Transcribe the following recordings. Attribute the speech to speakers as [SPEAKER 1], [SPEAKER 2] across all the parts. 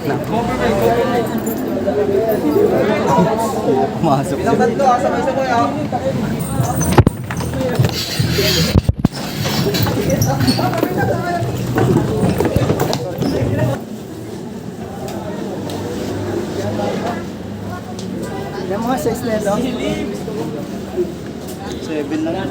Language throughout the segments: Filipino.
[SPEAKER 1] na. Pumasok siya. Yung mga size na ito? 7 na lang.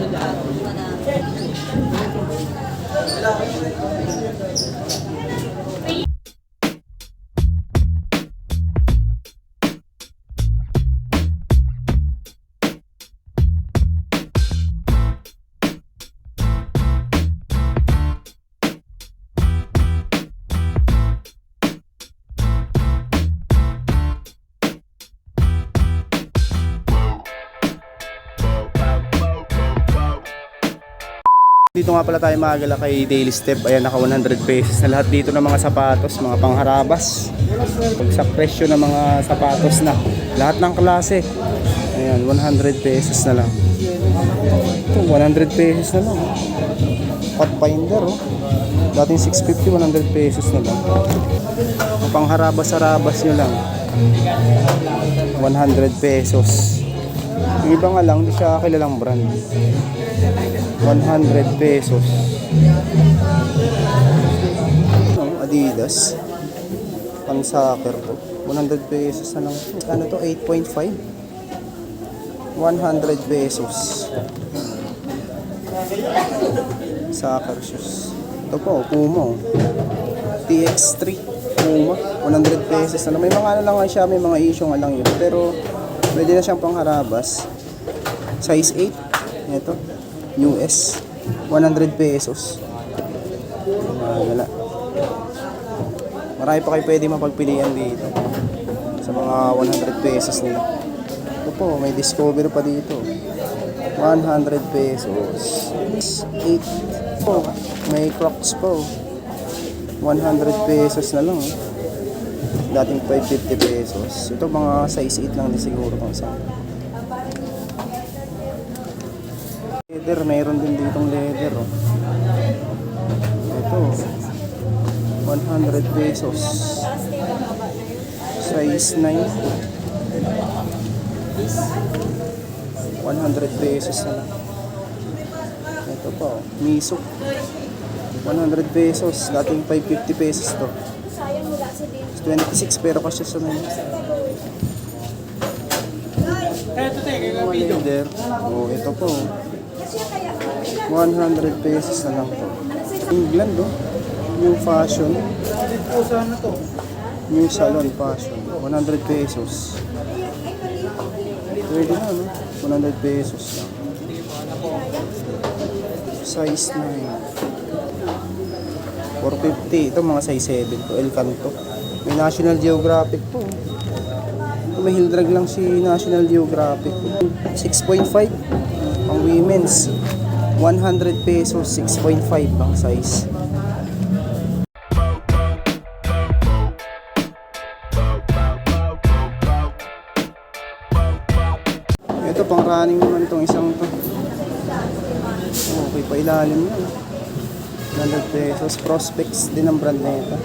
[SPEAKER 1] Dito nga pala tayo magala kay Daily Step. Ayan, naka 100 pesos na lahat dito ng mga sapatos, mga pangharabas. Sa presyo ng mga sapatos na lahat ng klase. Ayan, 100 pesos na lang. Ito, 100 pesos na lang. Pathfinder, oh. Dating 650, 100 pesos na lang. Ang pangharabas-harabas nyo lang. 100 pesos. Yung iba nga lang, hindi siya kilalang brand. 100 pesos. Adidas. Pang soccer to. 100 pesos na lang. Ano to? 8.5. 100 pesos. Soccer shoes. Ito po, Puma. TX3. Puma. 100 pesos na lang. May mga ano lang siya. May mga issue nga lang yun. Pero pwede na siyang pangharabas. Size 8. Ito. US 100 pesos. Wala. Marami pa kayo pwede mapagpilian dito sa mga 100 pesos nila. Ito po, may Discover pa dito. 100 pesos. 8 po. May Crocs po. 100 pesos na lang. Dating 550 pesos. Ito mga size 8 lang din siguro kung saan. Leather, mayroon din ditong leather, oh. Ito 100 pesos. Size 9. 100 pesos na lang. Ito pa, oh. Miso 100 pesos. Dating 550 pesos to. 26 pero kasi sa mga leather. Oh, ito po 100 pesos na lang to. England, oh. New fashion. New salon fashion. 100 pesos. Pwede na, no? 100 pesos lang. Size 9. 450. Ito mga size 7 to. El Canto. May National Geographic po. Ito may heel drag lang si National Geographic. 6.5. Ang women's. 100 pesos, 6.5 ang size. Ito pang running naman itong isang to. Okay, pa ilalim yan. 100 pesos. Prospects din ang brand na ito.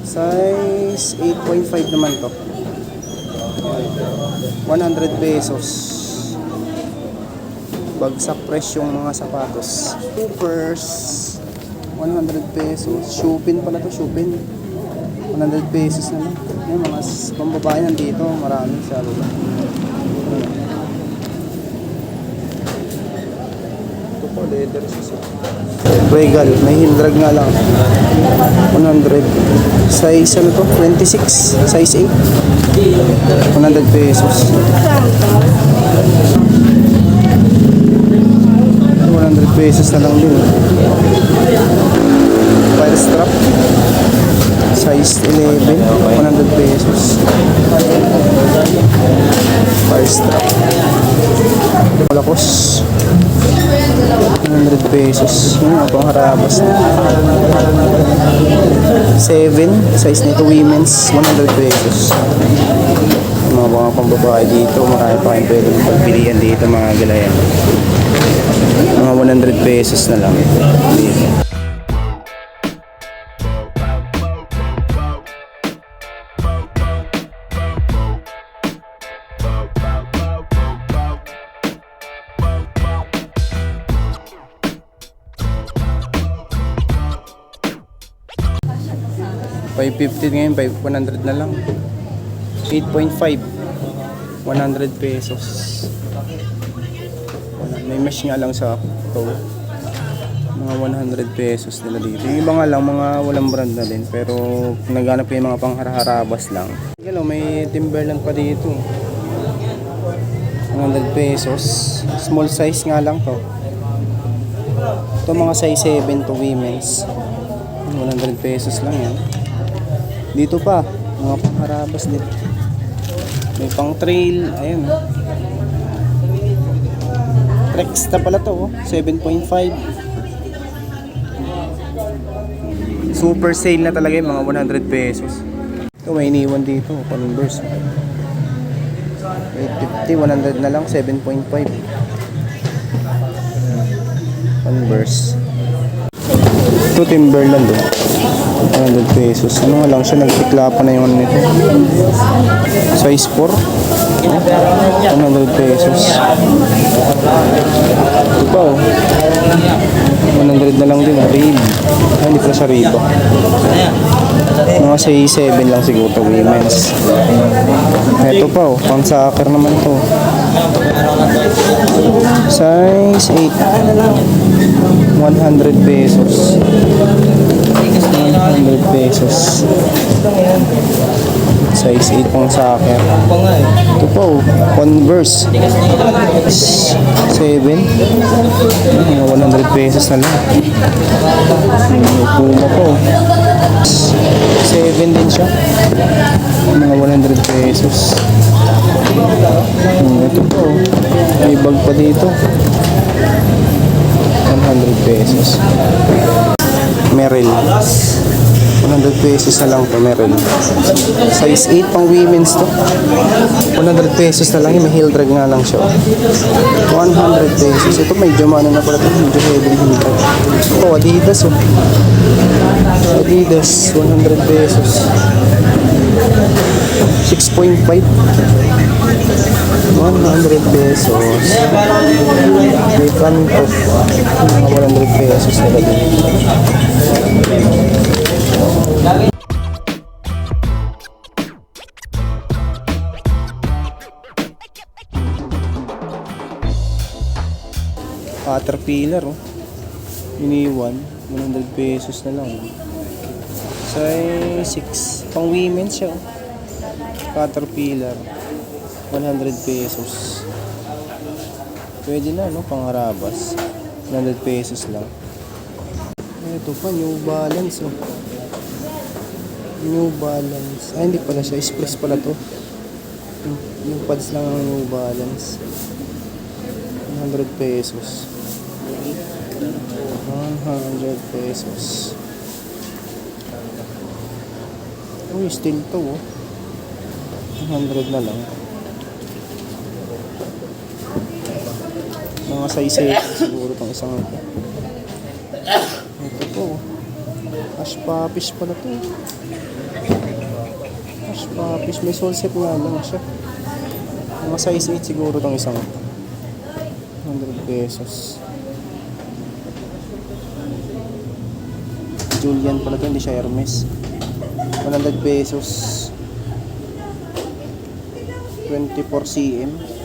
[SPEAKER 1] Size 8.5 naman to. 100 pesos. Bagsak presyo yung mga sapatos. Supers 100 pesos. Shoepin pala to, shoepin. 100 pesos na lang. Yung mga pambabae nandito, marami sa lugar. Ito po, leather shoes. Regal, may heel drag nga lang. 100. Size ano to? 26. Size 8. 100 pesos. 100 pesos na lang din. Fire strap. Size 11. 100 pesos. Fire strap. Malakos. 100 pesos. Pang harabas na. 7. Size nito women's. 100 pesos. Mga pambabae dito. Marami pa kayong pwede pagpilian dito mga galayan. Mga 100 pesos na lang dito. 550 ngayon, 100 na lang. 8.5. 100 pesos. May mesh nga lang sa to. Mga 100 pesos nila dito. Yung iba nga lang, mga walang brand na din. Pero naghanap ko yung mga pangharabas lang. Hello, may Timberland pa dito. 100 pesos. Small size nga lang to. Ito mga size 7 to women's. 100 pesos lang yan. Dito pa, mga pangharabas din. May pang trail, ayun. Rex na pala to, 7.5. Super sale na talaga yung mga 100 pesos. Ito may iniwan dito, Converse. 850, 100 na lang, 7.5. Converse. Ito Timberland, 100 pesos. Ano nga lang siya, nagtikla pa na yung nito. Size 4. 100 pesos. Ito pa, 100 na lang din, Rib. Hindi pala sa Rib. Mga size 7 lang siguro to, women's. Ito pa, pang soccer naman to. Size 8. 100 pesos. 100 pesos. Size 8 pang soccer. Ito po, Converse. 7. 100 pesos na lang. Puma po. 7 din siya. Mga 100 pesos. Ito po. May bag pa dito. 100 pesos. Merrell. 100 pesos na lang po, Merrell. Size 8 pang women's to. 100 pesos na lang. May heel drag nga lang siya. 100 pesos. Ito medyo ano na pala ito. Medyo heavy heel drag. Ito, Adidas oh. Adidas, 100 pesos. 6.5. 100 pesos. May kanto. Mga 100 pesos na lang. Caterpillar oh. Iniwan, 100 pesos na lang. Size 6. Pang women siya oh. Caterpillar, 100 pesos. Pwede na no, pang harabas. 100 pesos lang. Ito pa, New Balance oh. New Balance. Ay, hindi pala siya. Express pala to. Yung pads lang ng New Balance. 100 pesos. 100 pesos. Uy, still to oh. 100 na lang. Mga size 8 siguro itong isang ito. Ito po. Ash Puppies pala to. Ash Puppies. May sole set nga lang siya. Mga size 8 siguro itong isang ito. 100 pesos. Julian pala ito, hindi siya Hermes. 100 pesos. 24 cm.